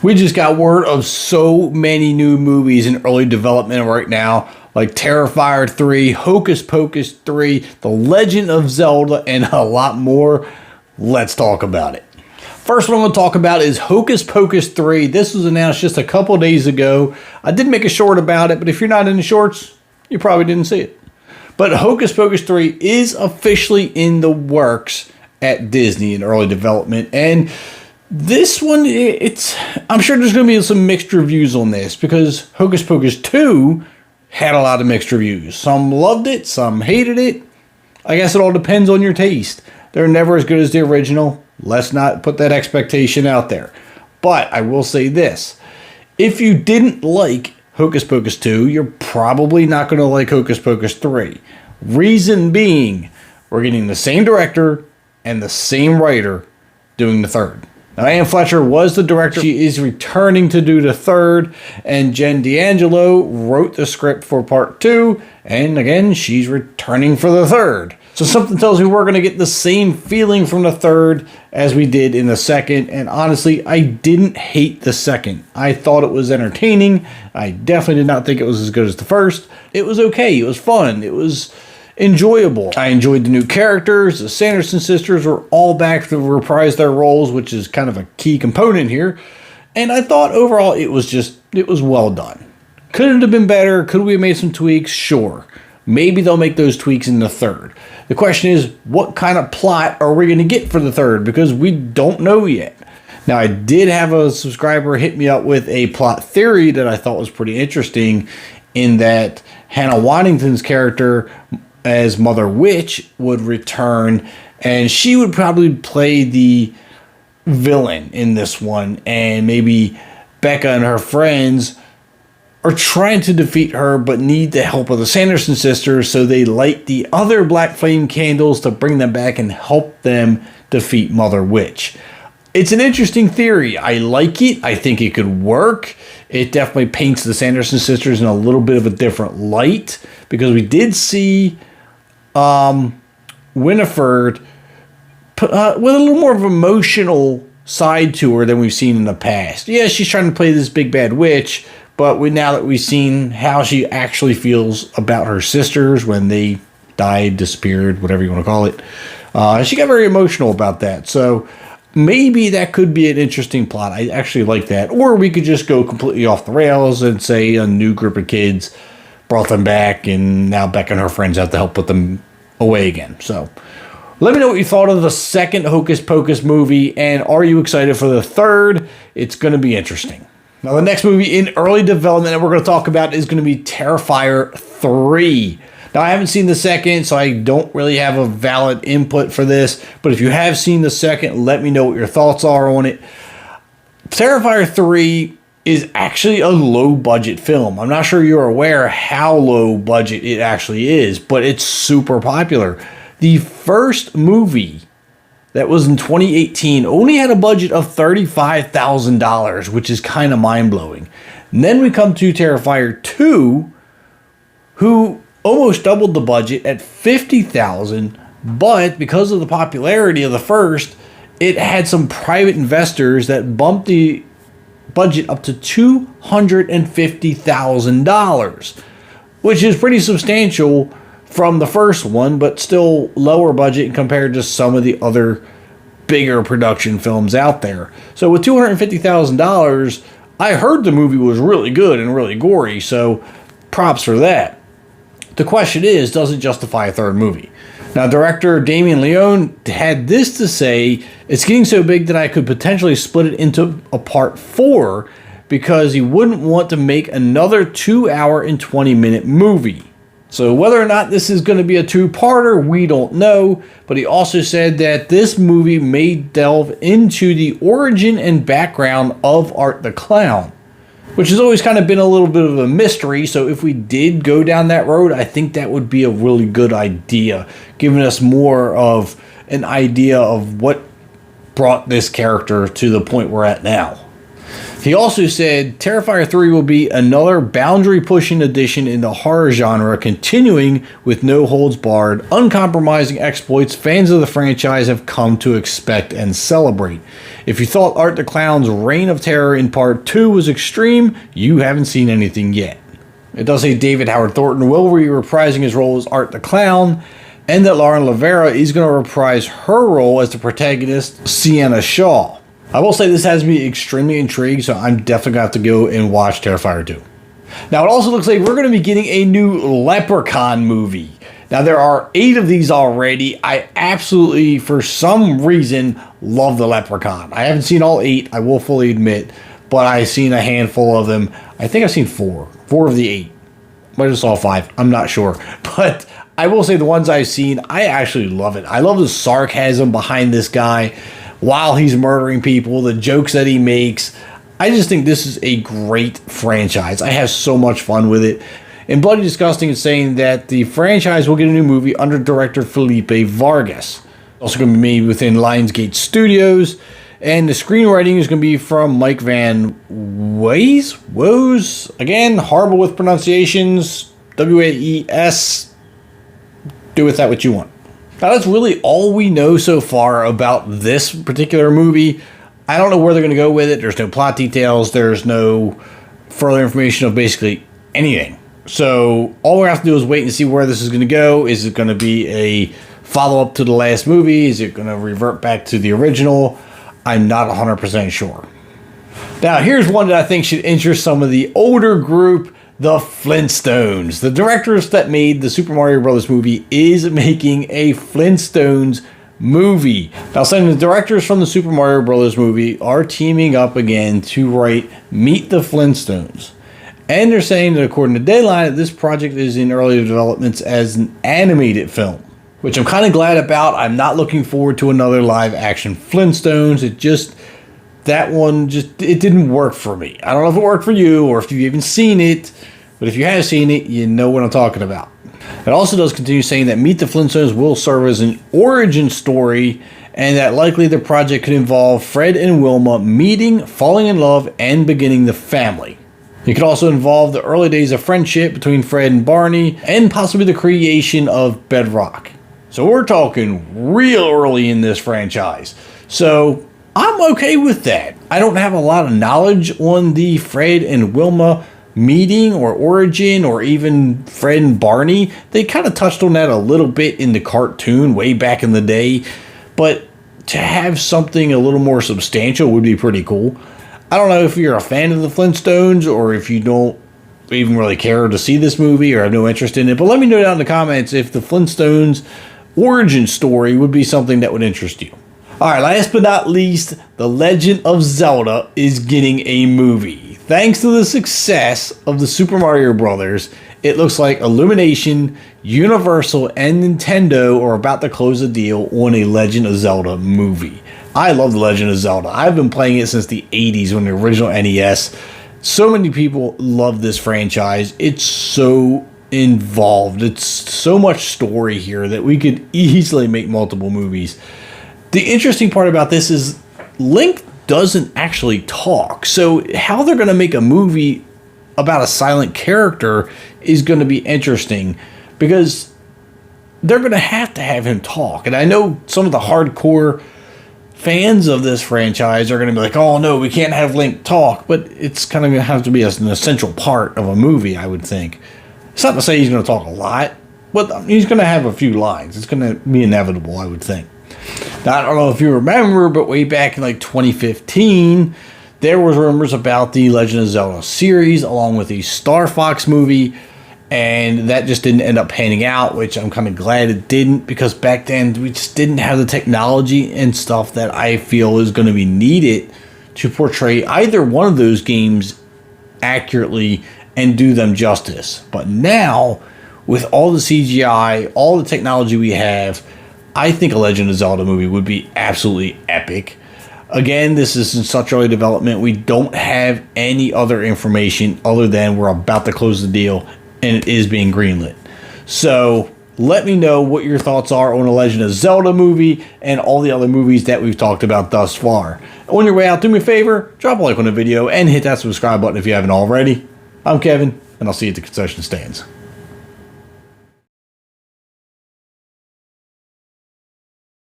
We just got word of so many new movies in early development right now, like Terrifier 3, Hocus Pocus 3, The Legend of Zelda, and a lot more. Let's talk about it. First one I'm going to talk about is Hocus Pocus 3. This was announced just a couple days ago. I did make a short about it, but if you're not into shorts, you probably didn't see it. But Hocus Pocus 3 is officially in the works at Disney in early development, and this one, I'm sure there's going to be some mixed reviews on this because Hocus Pocus 2 had a lot of mixed reviews. Some loved it, some hated it. I guess it all depends on your taste. They're never as good as the original. Let's not put that expectation out there. But I will say this. If you didn't like Hocus Pocus 2, you're probably not going to like Hocus Pocus 3. Reason being, we're getting the same director and the same writer doing the third. Now, Anne Fletcher was the director. She is returning to do the third, and Jen D'Angelo wrote the script for part 2, and again, she's returning for the third. So something tells me we're going to get the same feeling from the third as we did in the second, and honestly, I didn't hate the second. I thought it was entertaining. I definitely did not think it was as good as the first. It was okay. It was fun. It was enjoyable. I enjoyed the new characters. The Sanderson sisters were all back to reprise their roles, which is kind of a key component here. And I thought overall it was well done. Could it have been better? Could we have made some tweaks? Sure. Maybe they'll make those tweaks in the third. The question is, what kind of plot are we going to get for the third? Because we don't know yet. Now, I did have a subscriber hit me up with a plot theory that I thought was pretty interesting, in that Hannah Waddington's character as Mother Witch would return, and she would probably play the villain in this one, and maybe Becca and her friends are trying to defeat her but need the help of the Sanderson sisters, so they light the other black flame candles to bring them back and help them defeat Mother Witch. It's an interesting theory. I like it. I think it could work. It definitely paints the Sanderson sisters in a little bit of a different light, because we did see Winifred with a little more of an emotional side to her than we've seen in the past. Yeah, she's trying to play this big bad witch, but now that we've seen how she actually feels about her sisters when they died, disappeared, whatever you want to call it, she got very emotional about that. So maybe that could be an interesting plot. I actually like that. Or we could just go completely off the rails and say a new group of kids brought them back, and now Becca and her friends have to help put them away again. So let me know what you thought of the second Hocus Pocus movie, and are you excited for the third? It's going to be interesting. Now, the next movie in early development that we're going to talk about is going to be Terrifier 3. Now, I haven't seen the second, so I don't really have a valid input for this, but if you have seen the second, let me know what your thoughts are on it. Terrifier 3 is actually a low-budget film. I'm not sure you're aware how low budget it actually is, but it's super popular. The first movie that was in 2018 only had a budget of $35,000, which is kind of mind-blowing. And then we come to Terrifier 2, who almost doubled the budget at $50,000, but because of the popularity of the first, it had some private investors that bumped the budget up to $250,000, which is pretty substantial from the first one, but still lower budget compared to some of the other bigger production films out there. So with $250,000, I heard the movie was really good and really gory, so props for that. The question is, does it justify a third movie? Now, director Damien Leone had this to say: it's getting so big that I could potentially split it into a part 4, because he wouldn't want to make another 2-hour and 20-minute movie. So whether or not this is going to be a two-parter, we don't know, but he also said that this movie may delve into the origin and background of Art the Clown, which has always kind of been a little bit of a mystery. So if we did go down that road, I think that would be a really good idea, giving us more of an idea of what brought this character to the point we're at now. He also said Terrifier 3 will be another boundary-pushing addition in the horror genre, continuing with no holds barred, uncompromising exploits fans of the franchise have come to expect and celebrate. If you thought Art the Clown's reign of terror in part 2 was extreme, you haven't seen anything yet. It does say David Howard Thornton will be reprising his role as Art the Clown, and that Lauren Lavera is going to reprise her role as the protagonist, Sienna Shaw. I will say this has me extremely intrigued, so I'm definitely going to have to go and watch Terrifier 2. Now, it also looks like we're going to be getting a new Leprechaun movie. Now, there are 8 of these already. I absolutely, for some reason, love the Leprechaun. I haven't seen all 8, I will fully admit, but I've seen a handful of them. I think I've seen 4 of the 8. Might have saw 5, I'm not sure. But I will say the ones I've seen, I actually love it. I love the sarcasm behind this guy while he's murdering people, the jokes that he makes. I just think this is a great franchise. I have so much fun with it. And Bloody Disgusting is saying that the franchise will get a new movie under director Felipe Vargas. Also going to be made within Lionsgate Studios. And the screenwriting is going to be from Mike Van Woes. Again, horrible with pronunciations. W-A-E-S. Do with that what you want. Now, that's really all we know so far about this particular movie. I don't know where they're going to go with it. There's no plot details. There's no further information of basically anything. So all we have to do is wait and see where this is going to go. Is it going to be a follow-up to the last movie? Is it going to revert back to the original? I'm not 100% sure. Now, here's one that I think should interest some of the older group, the Flintstones. The directors that made the Super Mario Bros. Movie is making a Flintstones movie. Now, some of the directors from the Super Mario Bros. Movie are teaming up again to write Meet the Flintstones. And they're saying that according to Dayline, this project is in early developments as an animated film, which I'm kind of glad about. I'm not looking forward to another live action Flintstones. It didn't work for me. I don't know if it worked for you or if you've even seen it, but if you have seen it, you know what I'm talking about. It also does continue saying that Meet the Flintstones will serve as an origin story, and that likely the project could involve Fred and Wilma meeting, falling in love, and beginning the family. It could also involve the early days of friendship between Fred and Barney, and possibly the creation of Bedrock. So we're talking real early in this franchise. So I'm okay with that. I don't have a lot of knowledge on the Fred and Wilma meeting or origin, or even Fred and Barney. They kind of touched on that a little bit in the cartoon way back in the day, but to have something a little more substantial would be pretty cool. I don't know if you're a fan of the Flintstones or if you don't even really care to see this movie or have no interest in it, but let me know down in the comments if the Flintstones origin story would be something that would interest you. Alright, last but not least, The Legend of Zelda is getting a movie. Thanks to the success of the Super Mario Bros., it looks like Illumination, Universal, and Nintendo are about to close a deal on a Legend of Zelda movie. I love The Legend of Zelda. I've been playing it since the 80s when the original NES. So many people love this franchise. It's so involved. It's so much story here that we could easily make multiple movies. The interesting part about this is Link doesn't actually talk. So how they're going to make a movie about a silent character is going to be interesting, because they're going to have him talk. And I know some of the hardcore fans of this franchise are going to be like, oh no, we can't have Link talk, but it's kind of going to have to be an essential part of a movie, I would think. It's not to say he's going to talk a lot, but he's going to have a few lines. It's going to be inevitable, I would think. Now, I don't know if you remember, but way back in like 2015, there was rumors about the Legend of Zelda series along with the Star Fox movie, and that just didn't end up panning out, which I'm kind of glad it didn't, because back then we just didn't have the technology and stuff that I feel is going to be needed to portray either one of those games accurately and do them justice. But now, with all the CGI, all the technology we have, I think a Legend of Zelda movie would be absolutely epic. Again, this is in such early development. We don't have any other information other than we're about to close the deal and it is being greenlit. So let me know what your thoughts are on a Legend of Zelda movie and all the other movies that we've talked about thus far. On your way out, do me a favor, drop a like on the video and hit that subscribe button if you haven't already. I'm Kevin, and I'll see you at the concession stands.